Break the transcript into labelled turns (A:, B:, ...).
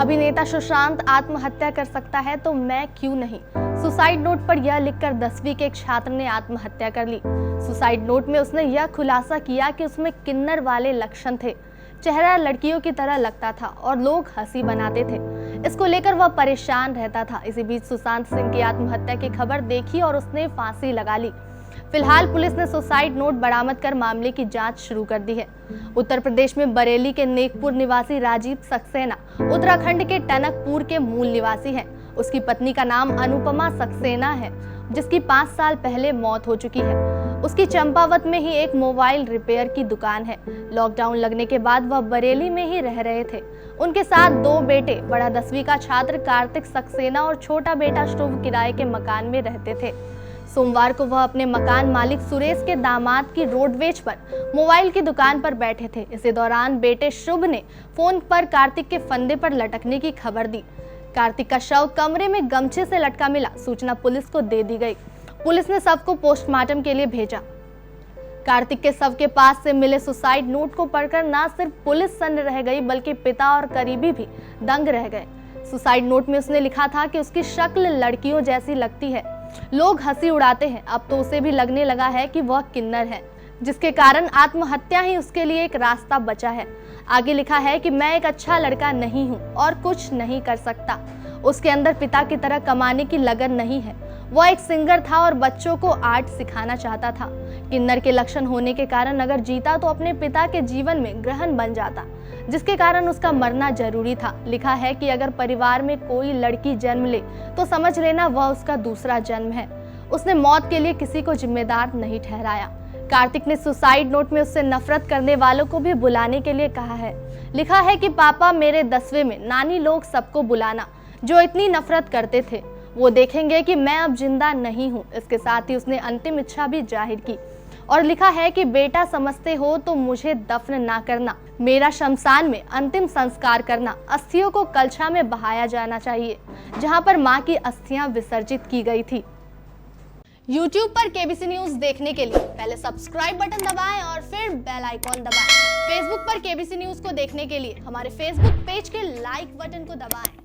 A: अभिनेता सुशांत आत्महत्या कर सकता है तो मैं क्यों नहीं। सुसाइड नोट पर यह लिखकर 10वीं के एक छात्र ने आत्महत्या कर ली। सुसाइड नोट में उसने यह खुलासा किया कि उसमें किन्नर वाले लक्षण थे, चेहरा लड़कियों की तरह लगता था और लोग हंसी बनाते थे। इसको लेकर वह परेशान रहता था। इसी बीच सुशांत सिंह की आत्महत्या की खबर देखी और उसने फांसी लगा ली। फिलहाल पुलिस ने सुसाइड नोट बरामद कर मामले की जांच शुरू कर दी है। उत्तर प्रदेश में बरेली के नेकपुर निवासी राजीव सक्सेना उत्तराखंड के टनकपुर के मूल निवासी हैं। उसकी पत्नी का नाम अनुपमा सक्सेना है, जिसकी 5 साल पहले मौत हो चुकी है। उसकी चंपावत में ही एक मोबाइल रिपेयर की दुकान है। लॉकडाउन लगने के बाद वह बरेली में ही रह रहे थे। उनके साथ 2 बेटे, बड़ा 10वीं का छात्र कार्तिक सक्सेना और छोटा बेटा शुभ किराए के मकान में रहते थे। सोमवार को वह अपने मकान मालिक सुरेश के दामाद की रोडवेज पर मोबाइल की दुकान पर बैठे थे। इसी दौरान बेटे शुभ ने फोन पर कार्तिक के फंदे पर लटकने की खबर दी। कार्तिक का शव कमरे में गमछे से लटका मिला। सूचना पुलिस को दे दी गई। पुलिस ने शव को पोस्टमार्टम के लिए भेजा। कार्तिक के शव के पास से मिले सुसाइड नोट को पढ़कर न सिर्फ पुलिस सन्न रह गई बल्कि पिता और करीबी भी दंग रह गए। सुसाइड नोट में उसने लिखा था कि उसकी शक्ल लड़कियों जैसी लगती है, लोग हंसी उड़ाते हैं। अब तो उसे भी लगने लगा है कि वह किन्नर है, जिसके कारण आत्महत्या ही उसके लिए एक रास्ता बचा है। आगे लिखा है कि मैं एक अच्छा लड़का नहीं हूँ और कुछ नहीं कर सकता। उसके अंदर पिता की तरह कमाने की लगन नहीं है। वह एक सिंगर था और बच्चों को आर्ट सिखाना चाहता था। किन्नर के लक्षण होने के कारण अगर जीता तो अपने पिता के जीवन में ग्रहण बन जाता, जिसके कारण उसका मरना जरूरी था। लिखा है कि अगर परिवार में कोई लड़की जन्म ले तो समझ लेना वह उसका दूसरा जन्म है। उसने मौत के लिए किसी को जिम्मेदार नहीं ठहराया। कार्तिक ने सुसाइड नोट में उससे नफरत करने वालों को भी बुलाने के लिए कहा है। लिखा है कि पापा मेरे 10वें में नानी लोग सबको बुलाना जो इतनी नफरत करते थे, वो देखेंगे कि मैं अब जिंदा नहीं हूँ। इसके साथ ही उसने अंतिम इच्छा भी जाहिर की और लिखा है कि बेटा समझते हो तो मुझे दफन ना करना, मेरा शमशान में अंतिम संस्कार करना। अस्थियों को कलछा में बहाया जाना चाहिए जहाँ पर माँ की अस्थियां विसर्जित की गई थी। YouTube पर केबीसी न्यूज देखने के लिए पहले सब्सक्राइब बटन दबाएं और फिर बेल आइकॉन दबाएं। Facebook पर केबीसी न्यूज को देखने के लिए हमारे Facebook पेज के लाइक बटन को दबाएं।